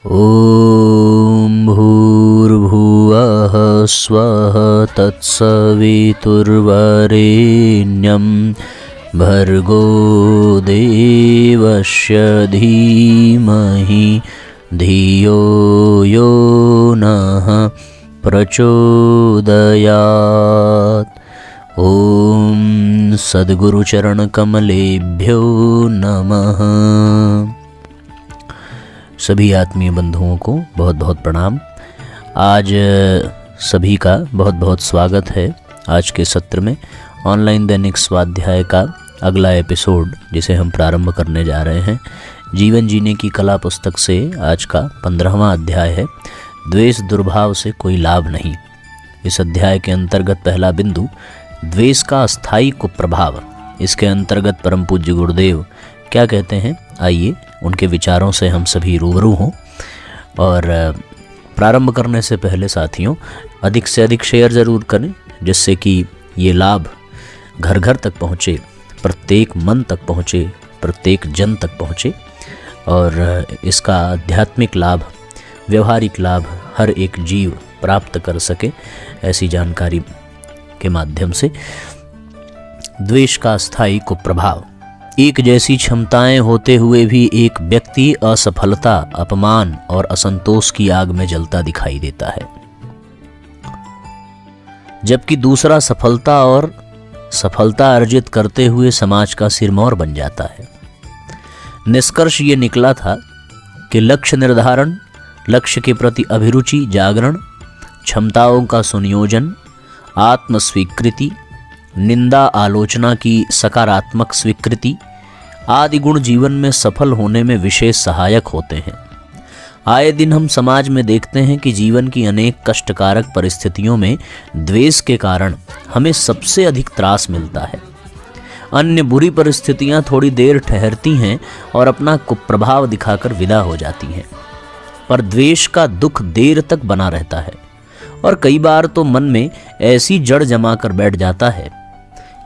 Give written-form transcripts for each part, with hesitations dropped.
ॐ भूर्भुवः स्वः तत्सवितुर्वरेण्यं भर्गो देवस्य धीमहि धियो यो नः प्रचोदयात्। ॐ सद्गुरुचरणकमलेभ्यो नमः। सभी आत्मीय बंधुओं को बहुत बहुत प्रणाम। आज सभी का बहुत बहुत स्वागत है। आज के सत्र में ऑनलाइन दैनिक स्वाध्याय का अगला एपिसोड जिसे हम प्रारंभ करने जा रहे हैं, जीवन जीने की कला पुस्तक से आज का 15वां अध्याय है, द्वेष दुर्भाव से कोई लाभ नहीं। इस अध्याय के अंतर्गत पहला बिंदु द्वेष का अस्थायी कुप्रभाव। इसके अंतर्गत परम पूज्य गुरुदेव क्या कहते हैं, आइए उनके विचारों से हम सभी रूबरू हों। और प्रारंभ करने से पहले साथियों, अधिक से अधिक शेयर ज़रूर करें, जिससे कि ये लाभ घर घर तक पहुँचे, प्रत्येक मन तक पहुँचे, प्रत्येक जन तक पहुँचे और इसका आध्यात्मिक लाभ, व्यवहारिक लाभ हर एक जीव प्राप्त कर सके। ऐसी जानकारी के माध्यम से द्वेष का अस्थायी कुप्रभाव। एक जैसी क्षमताएं होते हुए भी एक व्यक्ति असफलता, अपमान और असंतोष की आग में जलता दिखाई देता है, जबकि दूसरा सफलता अर्जित करते हुए समाज का सिरमौर बन जाता है। निष्कर्ष ये निकला था कि लक्ष्य निर्धारण, लक्ष्य के प्रति अभिरुचि जागरण, क्षमताओं का सुनियोजन, आत्म स्वीकृति, निंदा आलोचना की सकारात्मक स्वीकृति आदि गुण जीवन में सफल होने में विशेष सहायक होते हैं। आए दिन हम समाज में देखते हैं कि जीवन की अनेक कष्टकारक परिस्थितियों में द्वेष के कारण हमें सबसे अधिक त्रास मिलता है। अन्य बुरी परिस्थितियां थोड़ी देर ठहरती हैं और अपना कुप्रभाव दिखाकर विदा हो जाती हैं, पर द्वेष का दुख देर तक बना रहता है और कई बार तो मन में ऐसी जड़ जमा कर बैठ जाता है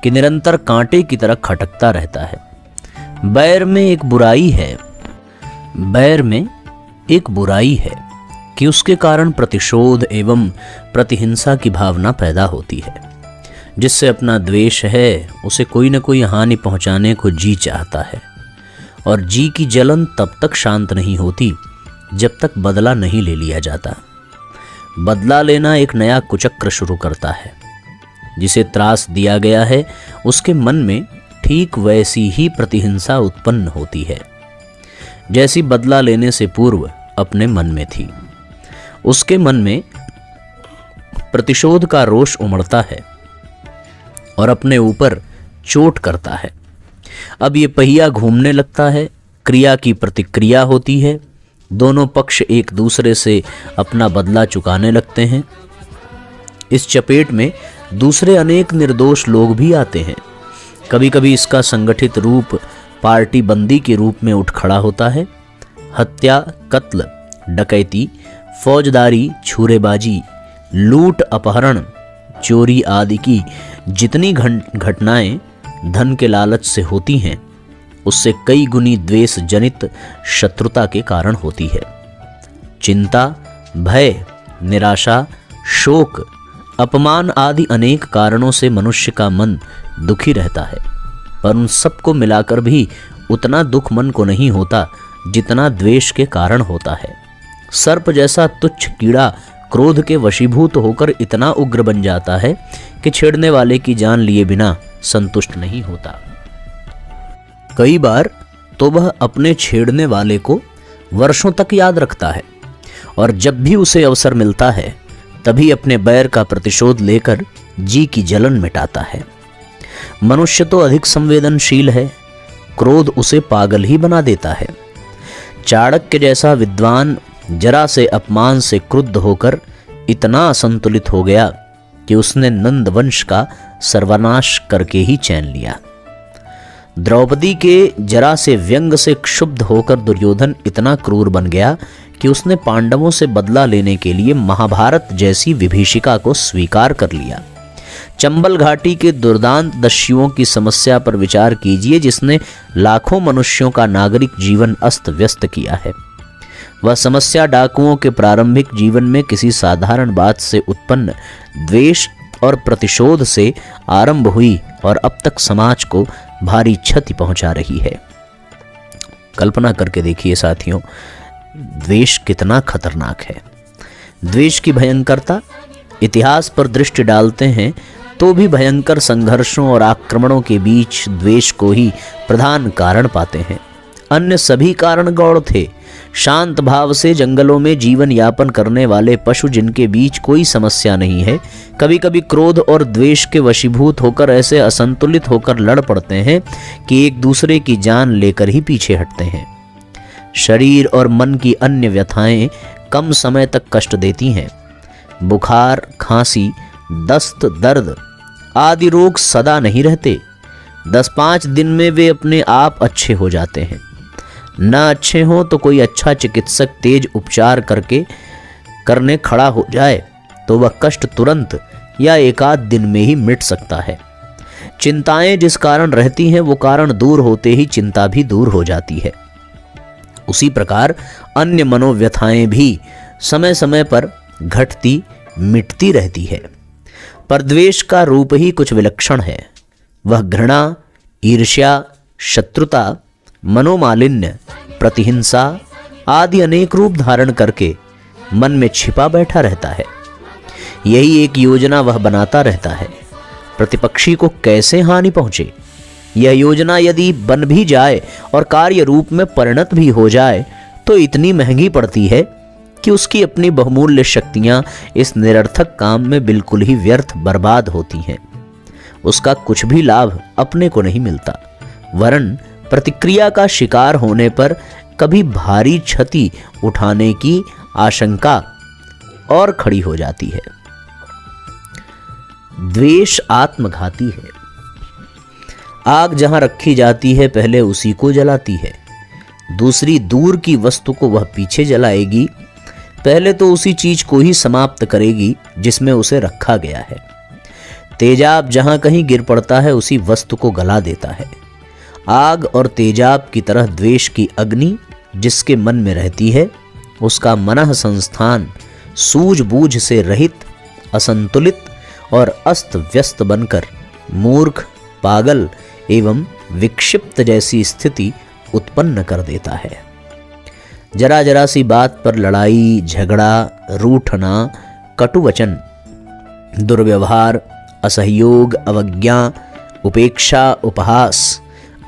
कि निरंतर कांटे की तरह खटकता रहता है। बैर में एक बुराई है कि उसके कारण प्रतिशोध एवं प्रतिहिंसा की भावना पैदा होती है, जिससे अपना द्वेष है उसे कोई न कोई हानि पहुंचाने को जी चाहता है। और जी की जलन तब तक शांत नहीं होती जब तक बदला नहीं ले लिया जाता। बदला लेना एक नया कुचक्र शुरू करता है। जिसे त्रास दिया गया है उसके मन में ठीक वैसी ही प्रतिहिंसा उत्पन्न होती है जैसी बदला लेने से पूर्व अपने मन में थी। उसके मन में प्रतिशोध का रोष उमड़ता है और अपने ऊपर चोट करता है। अब ये पहिया घूमने लगता है, क्रिया की प्रतिक्रिया होती है, दोनों पक्ष एक दूसरे से अपना बदला चुकाने लगते हैं। इस चपेट में दूसरे अनेक निर्दोष लोग भी आते हैं। कभी कभी इसका संगठित रूप पार्टी बंदी के रूप में उठ खड़ा होता है। हत्या, कत्ल, डकैती, फौजदारी, छुरेबाजी, लूट, अपहरण, चोरी आदि की जितनी घटनाएं धन के लालच से होती हैं, उससे कई गुनी द्वेष जनित शत्रुता के कारण होती है। चिंता, भय, निराशा, शोक, अपमान आदि अनेक कारणों से मनुष्य का मन दुखी रहता है, पर उन सबको मिलाकर भी उतना दुख मन को नहीं होता जितना द्वेष के कारण होता है। सर्प जैसा तुच्छ कीड़ा क्रोध के वशीभूत होकर इतना उग्र बन जाता है कि छेड़ने वाले की जान लिए बिना संतुष्ट नहीं होता। कई बार तो वह अपने छेड़ने वाले को वर्षों तक याद रखता है और जब भी उसे अवसर मिलता है तभी अपने बैर का प्रतिशोध लेकर जी की जलन मिटाता है। मनुष्य तो अधिक संवेदनशील है, क्रोध उसे पागल ही बना देता है। चाणक्य जैसा विद्वान जरा से अपमान से क्रुद्ध होकर इतना असंतुलित हो गया कि उसने नंद वंश का सर्वनाश करके ही चैन लिया। द्रौपदी के जरा से व्यंग से क्षुब्ध होकर दुर्योधन इतना क्रूर बन गया कि उसने पांडवों से बदला लेने के लिए महाभारत जैसी विभीषिका को स्वीकार कर लिया। चंबल घाटी के दुर्दांत दस्युओं की समस्या पर विचार कीजिए, जिसने लाखों मनुष्यों का नागरिक जीवन अस्त व्यस्त किया है। वह समस्या डाकुओं के प्रारंभिक जीवन में किसी साधारण बात से उत्पन्न द्वेष और प्रतिशोध से आरंभ हुई और अब तक समाज को भारी क्षति पहुंचा रही है। कल्पना करके देखिए साथियों, द्वेष कितना खतरनाक है। द्वेष की भयंकरता इतिहास पर दृष्टि डालते हैं तो भी भयंकर संघर्षों और आक्रमणों के बीच द्वेष को ही प्रधान कारण पाते हैं। अन्य सभी कारण गौण थे। शांत भाव से जंगलों में जीवन यापन करने वाले पशु जिनके बीच कोई समस्या नहीं है, कभी कभी क्रोध और द्वेष के वशीभूत होकर ऐसे असंतुलित होकर लड़ पड़ते हैं कि एक दूसरे की जान लेकर ही पीछे हटते हैं। शरीर और मन की अन्य व्यथाएं कम समय तक कष्ट देती हैं। बुखार, खांसी, दस्त, दर्द आदि रोग सदा नहीं रहते। 10-5 दिन में वे अपने आप अच्छे हो जाते हैं। न अच्छे हों तो कोई अच्छा चिकित्सक तेज उपचार करने खड़ा हो जाए तो वह कष्ट तुरंत या एकाध दिन में ही मिट सकता है। चिंताएं जिस कारण रहती हैं वो कारण दूर होते ही चिंता भी दूर हो जाती है। उसी प्रकार अन्य मनोव्यथाएं भी समय समय पर घटती मिटती रहती है। पर द्वेष का रूप ही कुछ विलक्षण है। वह घृणा, ईर्ष्या, शत्रुता, मनोमालिन्य, प्रतिहिंसा आदि अनेक रूप धारण करके मन में छिपा बैठा रहता है। यही एक योजना वह बनाता रहता है, प्रतिपक्षी को कैसे हानि पहुंचे। यह योजना यदि बन भी जाए और कार्य रूप में परिणत भी हो जाए तो इतनी महंगी पड़ती है कि उसकी अपनी बहुमूल्य शक्तियां इस निरर्थक काम में बिल्कुल ही व्यर्थ बर्बाद होती हैं। उसका कुछ भी लाभ अपने को नहीं मिलता, वरन प्रतिक्रिया का शिकार होने पर कभी भारी क्षति उठाने की आशंका और खड़ी हो जाती है। द्वेष आत्मघाती है। आग जहां रखी जाती है पहले उसी को जलाती है। दूसरी दूर की वस्तु को वह पीछे जलाएगी, पहले तो उसी चीज को ही समाप्त करेगी जिसमें उसे रखा गया है। तेजाब जहां कहीं गिर पड़ता है उसी वस्तु को गला देता है। आग और तेजाब की तरह द्वेष की अग्नि जिसके मन में रहती है उसका मनः संस्थान सूझबूझ से रहित, असंतुलित और अस्त व्यस्त बनकर मूर्ख, पागल एवं विक्षिप्त जैसी स्थिति उत्पन्न कर देता है। जरा जरा सी बात पर लड़ाई, झगड़ा, रूठना, कटुवचन, दुर्व्यवहार, असहयोग, अवज्ञा, उपेक्षा, उपहास,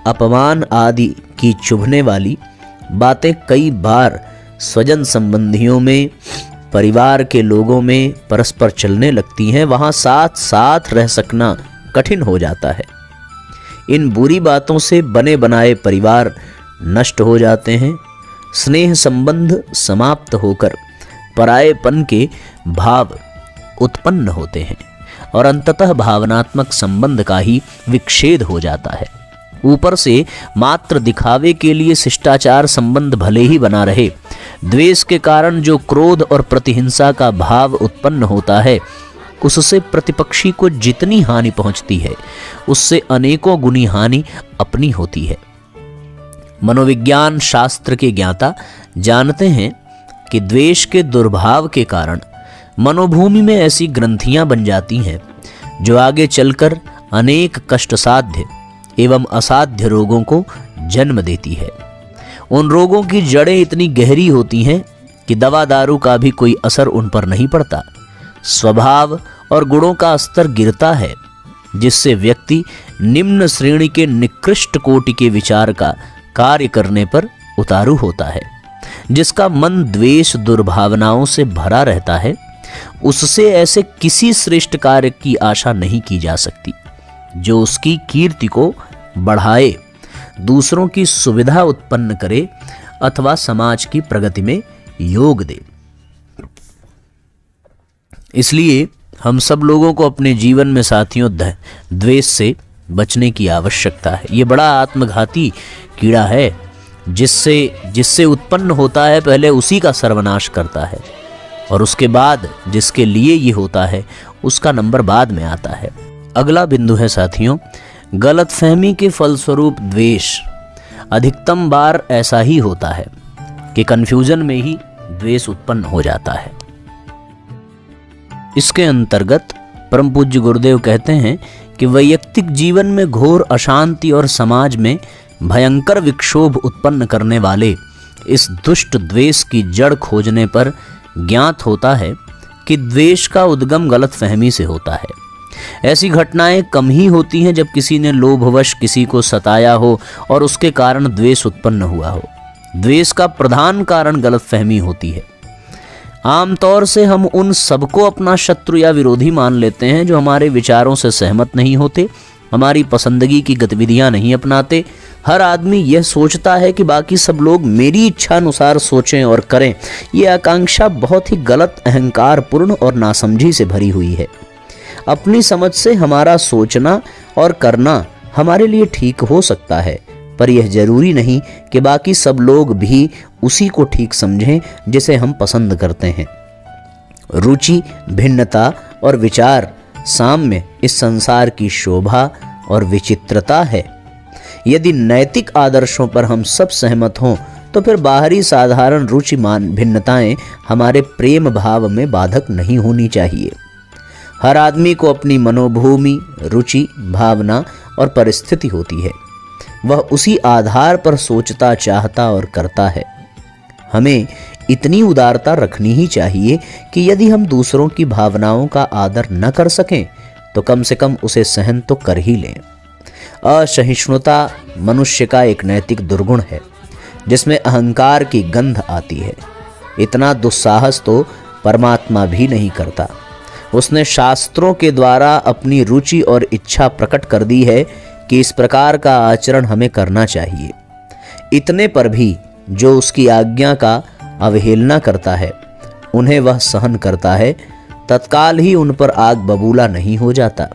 अपमान आदि की चुभने वाली बातें कई बार स्वजन संबंधियों में, परिवार के लोगों में परस्पर चलने लगती हैं। वहां साथ साथ रह सकना कठिन हो जाता है। इन बुरी बातों से बने बनाए परिवार नष्ट हो जाते हैं। स्नेह संबंध समाप्त होकर परायेपन के भाव उत्पन्न होते हैं और अंततः भावनात्मक संबंध का ही विच्छेद हो जाता है। ऊपर से मात्र दिखावे के लिए शिष्टाचार संबंध भले ही बना रहे, द्वेष के कारण जो क्रोध और प्रतिहिंसा का भाव उत्पन्न होता है उससे प्रतिपक्षी को जितनी हानि पहुंचती है उससे अनेकों गुनी हानि अपनी होती है। मनोविज्ञान शास्त्र के ज्ञाता जानते हैं कि द्वेष के दुर्भाव के कारण मनोभूमि में ऐसी ग्रंथियां बन जाती हैं जो आगे चलकर अनेक कष्टसाध्य एवं असाध्य रोगों को जन्म देती है। उन रोगों की जड़ें इतनी गहरी होती हैं कि दवा दारू का भी कोई असर उन पर नहीं पड़ता। स्वभाव और गुणों का स्तर गिरता है जिससे व्यक्ति निम्न श्रेणी के निकृष्ट कोटि के विचार का कार्य करने पर उतारू होता है। जिसका मन द्वेष दुर्भावनाओं से भरा रहता है उससे ऐसे किसी श्रेष्ठ कार्य की आशा नहीं की जा सकती जो उसकी कीर्ति को बढ़ाए, दूसरों की सुविधा उत्पन्न करे अथवा समाज की प्रगति में योग दे। इसलिए हम सब लोगों को अपने जीवन में साथियों द्वेष से बचने की आवश्यकता है। ये बड़ा आत्मघाती कीड़ा है जिससे उत्पन्न होता है पहले उसी का सर्वनाश करता है और उसके बाद जिसके लिए ये होता है उसका नंबर बाद में आता है। अगला बिंदु है साथियों, गलतफहमी के फलस्वरूप द्वेष। अधिकतम बार ऐसा ही होता है। कि कन्फ्यूजन में ही द्वेष उत्पन्न हो जाता है। इसके अंतर्गत परम पूज्य गुरुदेव कहते हैं कि वैयक्तिक जीवन में घोर अशांति और समाज में भयंकर विक्षोभ उत्पन्न करने वाले इस दुष्ट द्वेष की जड़ खोजने पर ज्ञात होता है कि द्वेष का उद्गम गलतफहमी से होता है। ऐसी घटनाएं कम ही होती हैं जब किसी ने लोभवश किसी को सताया हो और उसके कारण द्वेष उत्पन्न हुआ हो। द्वेष का प्रधान कारण गलतफहमी होती है। आमतौर से हम उन सबको अपना शत्रु या विरोधी मान लेते हैं जो हमारे विचारों से सहमत नहीं होते, हमारी पसंदगी की गतिविधियां नहीं अपनाते। हर आदमी यह सोचता है कि बाकी सब लोग मेरी इच्छा अनुसार सोचें और करें। यह आकांक्षा बहुत ही गलत, अहंकारपूर्ण और नासमझी से भरी हुई है। अपनी समझ से हमारा सोचना और करना हमारे लिए ठीक हो सकता है, पर यह जरूरी नहीं कि बाकी सब लोग भी उसी को ठीक समझें जिसे हम पसंद करते हैं। रुचि, भिन्नता और विचार साम्य इस संसार की शोभा और विचित्रता है। यदि नैतिक आदर्शों पर हम सब सहमत हों तो फिर बाहरी साधारण रुचि भिन्नताएं हमारे प्रेम भाव में बाधक नहीं होनी चाहिए। हर आदमी को अपनी मनोभूमि, रुचि, भावना और परिस्थिति होती है। वह उसी आधार पर सोचता, चाहता और करता है। हमें इतनी उदारता रखनी ही चाहिए कि यदि हम दूसरों की भावनाओं का आदर न कर सकें तो कम से कम उसे सहन तो कर ही लें। असहिष्णुता मनुष्य का एक नैतिक दुर्गुण है जिसमें अहंकार की गंध आती है। इतना दुस्साहस तो परमात्मा भी नहीं करता। उसने शास्त्रों के द्वारा अपनी रुचि और इच्छा प्रकट कर दी है कि इस प्रकार का आचरण हमें करना चाहिए। इतने पर भी जो उसकी आज्ञा का अवहेलना करता है, उन्हें वह सहन करता है, तत्काल ही उन पर आग बबूला नहीं हो जाता,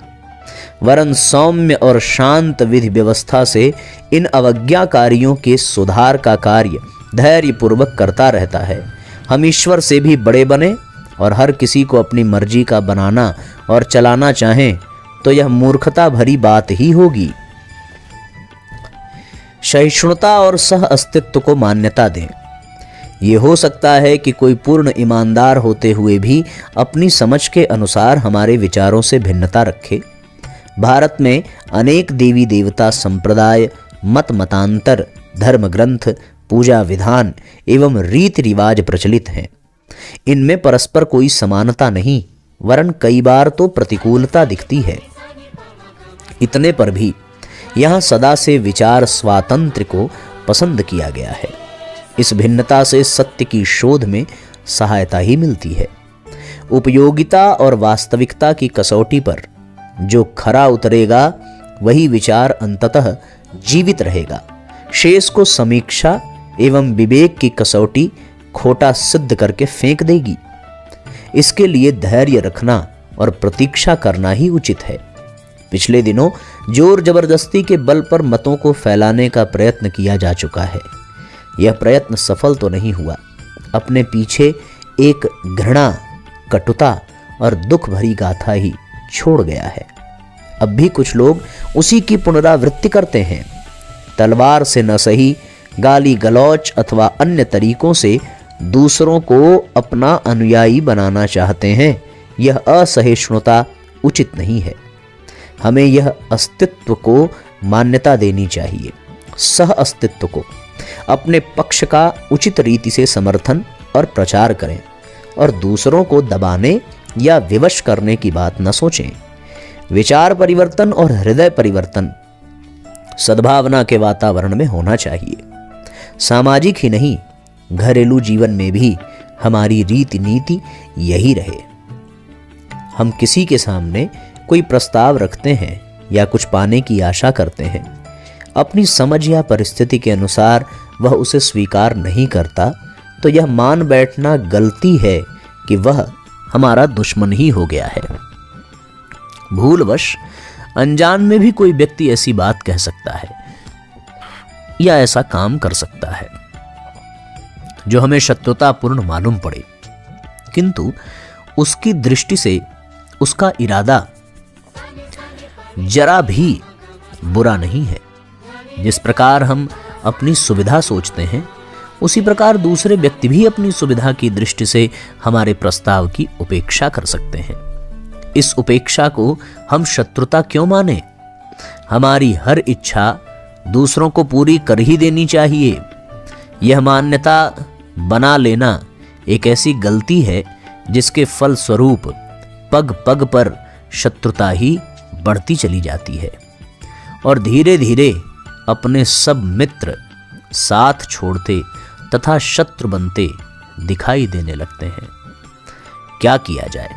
वरन सौम्य और शांत विधि व्यवस्था से इन अवज्ञाकारियों के सुधार का कार्य धैर्यपूर्वक करता रहता है। हम ईश्वर से भी बड़े बने और हर किसी को अपनी मर्जी का बनाना और चलाना चाहें तो यह मूर्खता भरी बात ही होगी। सहिष्णुता और सह अस्तित्व को मान्यता दें। ये हो सकता है कि कोई पूर्ण ईमानदार होते हुए भी अपनी समझ के अनुसार हमारे विचारों से भिन्नता रखे। भारत में अनेक देवी देवता संप्रदाय, मत मतांतर, धर्म ग्रंथ, पूजा विधान एवं रीति रिवाज प्रचलित हैं। इनमें परस्पर कोई समानता नहीं, वरन कई बार तो प्रतिकूलता दिखती है। इतने पर भी यहाँ सदा से विचार स्वातंत्र्य को पसंद किया गया है। इस भिन्नता से सत्य की शोध में सहायता ही मिलती है। उपयोगिता और वास्तविकता की कसौटी पर जो खरा उतरेगा वही विचार अंततः जीवित रहेगा। शेष को समीक्षा एवं विवेक की कसौटी खोटा सिद्ध करके फेंक देगी। इसके लिए धैर्य रखना और प्रतीक्षा करना ही उचित है। पिछले दिनों जोर जबरदस्ती के बल पर मतों को फैलाने का प्रयत्न किया जा चुका है। यह प्रयत्न सफल तो नहीं हुआ, अपने पीछे एक घृणा, कटुता और दुख भरी गाथा ही छोड़ गया है। अब भी कुछ लोग उसी की पुनरावृत्ति करते हैं। तलवार से न सही गाली गलौच अथवा अन्य तरीकों से दूसरों को अपना अनुयायी बनाना चाहते हैं। यह असहिष्णुता उचित नहीं है। हमें यह अस्तित्व को मान्यता देनी चाहिए। सह अस्तित्व को अपने पक्ष का उचित रीति से समर्थन और प्रचार करें और दूसरों को दबाने या विवश करने की बात न सोचें। विचार परिवर्तन और हृदय परिवर्तन सद्भावना के वातावरण में होना चाहिए। सामाजिक ही नहीं, घरेलू जीवन में भी हमारी रीति नीति यही रहे। हम किसी के सामने कोई प्रस्ताव रखते हैं या कुछ पाने की आशा करते हैं, अपनी समझ या परिस्थिति के अनुसार वह उसे स्वीकार नहीं करता तो यह मान बैठना गलती है कि वह हमारा दुश्मन ही हो गया है। भूलवश अनजान में भी कोई व्यक्ति ऐसी बात कह सकता है या ऐसा काम कर सकता है जो हमें शत्रुतापूर्ण मालूम पड़े, किंतु उसकी दृष्टि से उसका इरादा जरा भी बुरा नहीं है। जिस प्रकार हम अपनी सुविधा सोचते हैं उसी प्रकार दूसरे व्यक्ति भी अपनी सुविधा की दृष्टि से हमारे प्रस्ताव की उपेक्षा कर सकते हैं। इस उपेक्षा को हम शत्रुता क्यों माने? हमारी हर इच्छा दूसरों को पूरी कर ही देनी चाहिए, यह मान्यता बना लेना एक ऐसी गलती है जिसके फल स्वरूप पग पग पर शत्रुता ही बढ़ती चली जाती है और धीरे धीरे अपने सब मित्र साथ छोड़ते तथा शत्रु बनते दिखाई देने लगते हैं। क्या किया जाए?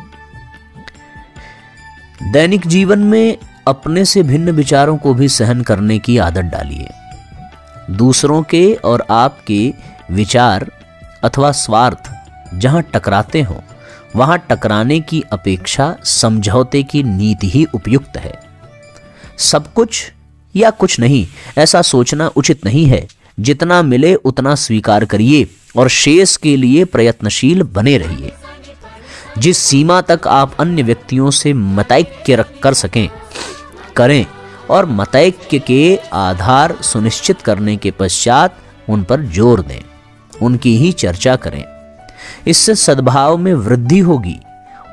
दैनिक जीवन में अपने से भिन्न विचारों को भी सहन करने की आदत डालिए। दूसरों के और आपके विचार अथवा स्वार्थ जहां टकराते हों, वहां टकराने की अपेक्षा समझौते की नीति ही उपयुक्त है। सब कुछ या कुछ नहीं, ऐसा सोचना उचित नहीं है। जितना मिले उतना स्वीकार करिए और शेष के लिए प्रयत्नशील बने रहिए। जिस सीमा तक आप अन्य व्यक्तियों से मतैक्य कर सकें करें और मतैक्य के आधार सुनिश्चित करने के पश्चात उन पर जोर दें, उनकी ही चर्चा करें। इससे सद्भाव में वृद्धि होगी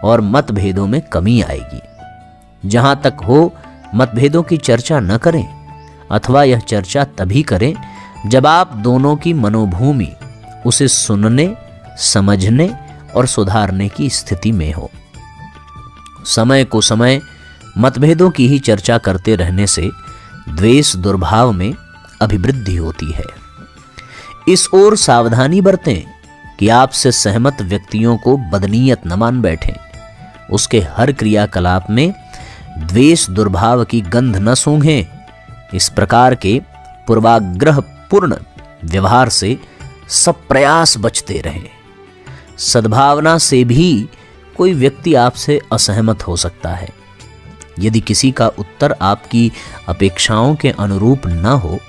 और मतभेदों में कमी आएगी। जहां तक हो मतभेदों की चर्चा न करें, अथवा यह चर्चा तभी करें जब आप दोनों की मनोभूमि उसे सुनने, समझने और सुधारने की स्थिति में हो। समय को समय मतभेदों की ही चर्चा करते रहने से द्वेष दुर्भाव में अभिवृद्धि होती है। इस ओर सावधानी बरतें कि आपसे सहमत व्यक्तियों को बदनीयत न मान बैठें। उसके हर क्रियाकलाप में द्वेष दुर्भाव की गंध न सूंघें। इस प्रकार के पूर्वाग्रह पूर्ण व्यवहार से सब प्रयास बचते रहें। सद्भावना से भी कोई व्यक्ति आपसे असहमत हो सकता है। यदि किसी का उत्तर आपकी अपेक्षाओं के अनुरूप न हो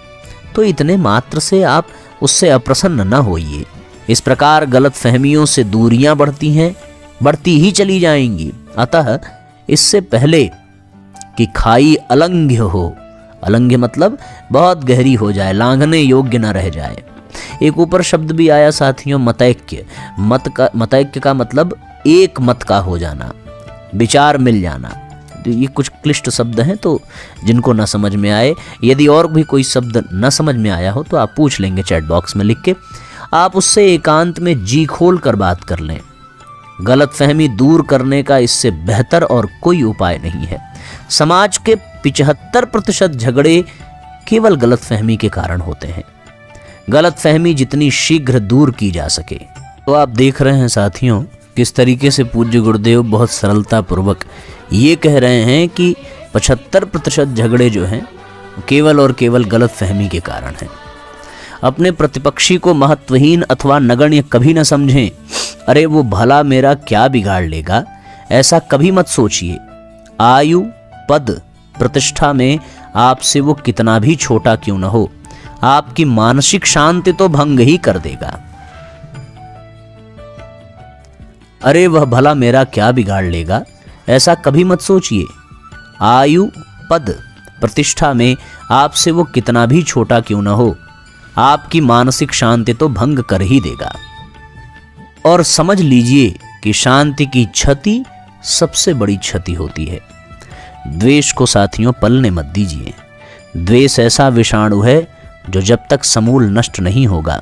तो इतने मात्र से आप उससे अप्रसन्न न होइए। इस प्रकार गलतफहमियों से दूरियां बढ़ती ही चली जाएंगी। अतः इससे पहले कि खाई अलंघ्य हो, अलंघ्य मतलब बहुत गहरी हो जाए, लांघने योग्य न रह जाए। एक ऊपर शब्द भी आया साथियों, मतैक्य। मतैक्य का मतलब एक मत का हो जाना, विचार मिल जाना। तो ये कुछ क्लिष्ट शब्द हैं, तो जिनको न समझ में आए, यदि और भी कोई शब्द न समझ में आया हो तो आप पूछ लेंगे चैट बॉक्स में लिख के। आप उससे एकांत में जी खोल कर बात कर लें। गलतफहमी दूर करने का इससे बेहतर और कोई उपाय नहीं है। समाज के 75% झगड़े केवल गलतफहमी के कारण होते हैं। गलतफहमी जितनी शीघ्र दूर की जा सके। तो आप देख रहे हैं साथियों किस तरीके से पूज्य गुरुदेव बहुत सरलता पूर्वक ये कह रहे हैं कि 75% झगड़े जो हैं केवल और केवल गलतफहमी के कारण हैं। अपने प्रतिपक्षी को महत्वहीन अथवा नगण्य कभी न समझें। अरे वो भला मेरा क्या बिगाड़ लेगा, ऐसा कभी मत सोचिए। आयु, पद, प्रतिष्ठा में आपसे वो कितना भी छोटा क्यों न हो, आपकी मानसिक शांति तो भंग ही कर देगा। अरे वह भला मेरा क्या बिगाड़ लेगा, ऐसा कभी मत सोचिए। आयु, पद, प्रतिष्ठा में आपसे वो कितना भी छोटा क्यों न हो, आपकी मानसिक शांति तो भंग कर ही देगा। और समझ लीजिए कि शांति की क्षति सबसे बड़ी क्षति होती है। द्वेष को साथियों पलने मत दीजिए। द्वेष ऐसा विषाणु है जो जब तक समूल नष्ट नहीं होगा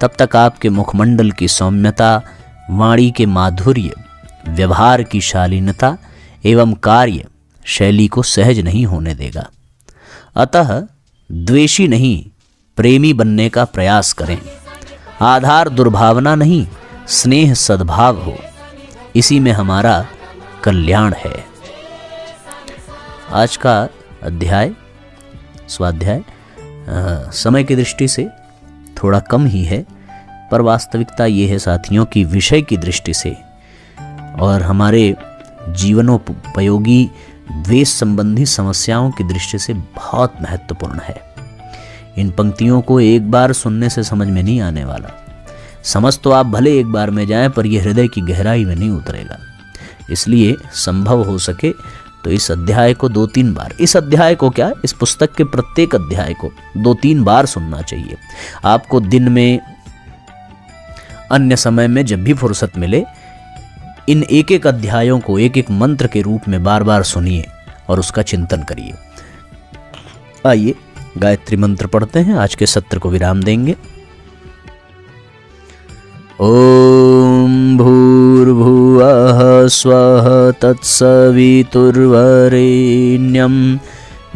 तब तक आपके मुखमंडल की सौम्यता, वाणी के माधुर्य, व्यवहार की शालीनता एवं कार्य शैली को सहज नहीं होने देगा। अतः द्वेषी नहीं, प्रेमी बनने का प्रयास करें। आधार दुर्भावना नहीं, स्नेह सद्भाव हो, इसी में हमारा कल्याण है। आज का अध्याय स्वाध्याय समय की दृष्टि से थोड़ा कम ही है, पर वास्तविकता ये है साथियों कि विषय की दृष्टि से और हमारे जीवनोपयोगी द्वेष संबंधी समस्याओं की दृष्टि से बहुत महत्वपूर्ण है। इन पंक्तियों को एक बार सुनने से समझ में नहीं आने वाला। समझ तो आप भले एक बार में जाएं, पर यह हृदय की गहराई में नहीं उतरेगा। इसलिए संभव हो सके तो इस अध्याय को 2-3 बार, इस अध्याय को क्या, इस पुस्तक के प्रत्येक अध्याय को 2-3 बार सुनना चाहिए। आपको दिन में अन्य समय में जब भी फुर्सत मिले इन एक एक अध्यायों को एक एक मंत्र के रूप में बार बार सुनिए और उसका चिंतन करिए। आइए गायत्री मंत्र पढ़ते हैं, आज के सत्र को विराम देंगे। ओम भूर्भुवः स्वः तत्सवितुर्वरेण्यं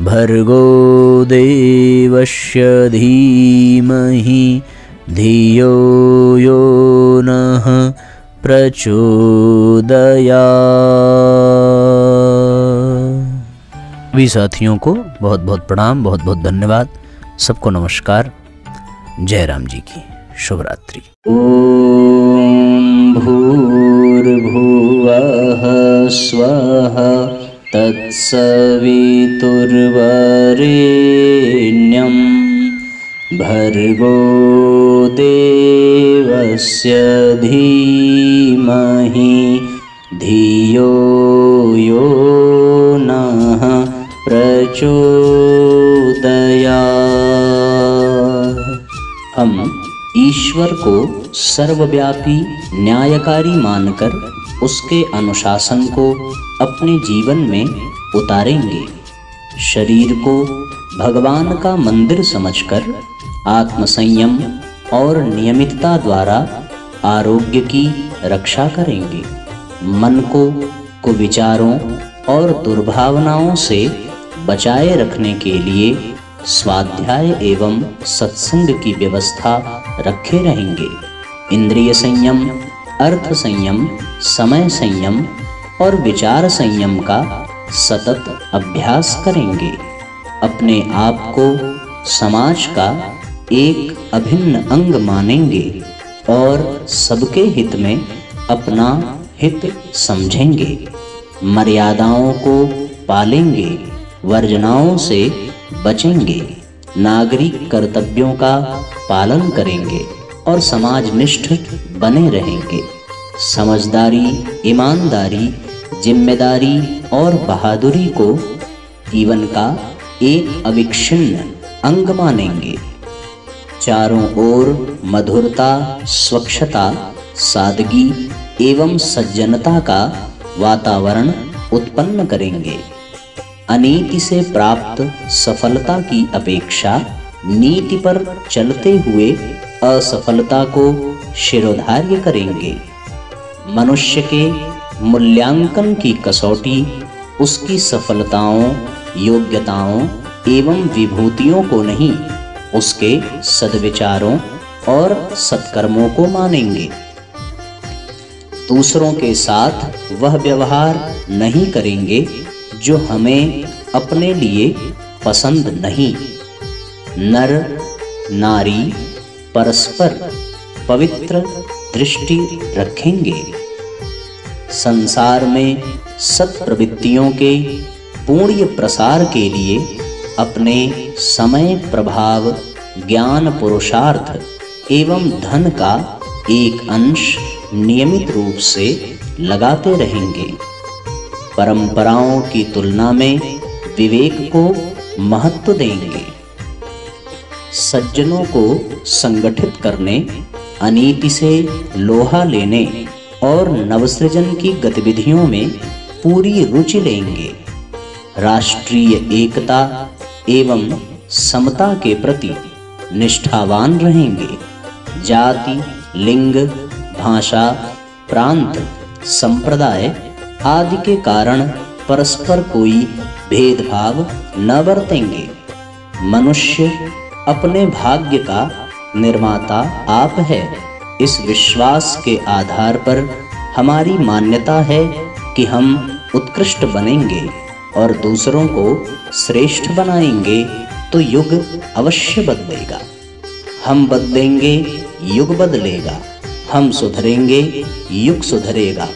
भर्गो देवस्य धीमहि धियो यो नः प्रचोदयात्। सभी साथियों को बहुत बहुत प्रणाम, बहुत बहुत धन्यवाद। सबको नमस्कार। जय राम जी की शुभ रात्रि। ओम भूर्भुवः स्वः तत्सवितुर्वरेण्यं भर्गो देवस्य धीमहि धियो यो नः प्रचोदयात्। हम ईश्वर को सर्वव्यापी न्यायकारी मानकर उसके अनुशासन को अपने जीवन में उतारेंगे। शरीर को भगवान का मंदिर समझकर आत्मसंयम और नियमितता द्वारा आरोग्य की रक्षा करेंगे। मन को कुविचारों और दुर्भावनाओं से बचाए रखने के लिए स्वाध्याय एवं सत्संग की व्यवस्था रखे रहेंगे। इंद्रिय संयम, अर्थ संयम, समय संयम और विचार संयम का सतत अभ्यास करेंगे। अपने आप को समाज का एक अभिन्न अंग मानेंगे और सबके हित में अपना हित समझेंगे। मर्यादाओं को पालेंगे, वर्जनाओं से बचेंगे, नागरिक कर्तव्यों का पालन करेंगे और समाजनिष्ठ बने रहेंगे। समझदारी, ईमानदारी, जिम्मेदारी और बहादुरी को जीवन का एक अविच्छिन्न अंग मानेंगे। चारों ओर मधुरता, स्वच्छता, सादगी एवं सज्जनता का वातावरण उत्पन्न करेंगे। अनीति से प्राप्त सफलता की अपेक्षा नीति पर चलते हुए असफलता को शिरोधार्य करेंगे। मनुष्य के मूल्यांकन की कसौटी उसकी सफलताओं, योग्यताओं एवं विभूतियों को नहीं, उसके सद्विचारों और सत्कर्मों को मानेंगे। दूसरों के साथ वह व्यवहार नहीं करेंगे जो हमें अपने लिए पसंद नहीं। नर नारी परस्पर पवित्र दृष्टि रखेंगे। संसार में सत्प्रवृत्तियों के पूर्ण प्रसार के लिए अपने समय, प्रभाव, ज्ञान, पुरुषार्थ एवं धन का एक अंश नियमित रूप से लगाते रहेंगे। परंपराओं की तुलना में विवेक को महत्व देंगे। सज्जनों को संगठित करने, अनीति से लोहा लेने और नवसृजन की गतिविधियों में पूरी रुचि लेंगे। राष्ट्रीय एकता एवं समता के प्रति निष्ठावान रहेंगे। जाति, लिंग, भाषा, प्रांत, संप्रदाय आदि के कारण परस्पर कोई भेदभाव न बरतेंगे। मनुष्य अपने भाग्य का निर्माता आप है। इस विश्वास के आधार पर हमारी मान्यता है कि हम उत्कृष्ट बनेंगे और दूसरों को श्रेष्ठ बनाएंगे तो युग अवश्य बदलेगा। हम बदलेंगे, युग बदलेगा। हम सुधरेंगे, युग सुधरेगा।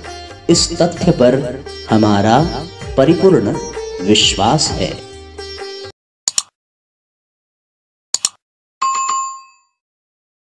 इस तथ्य पर हमारा परिपूर्ण विश्वास है।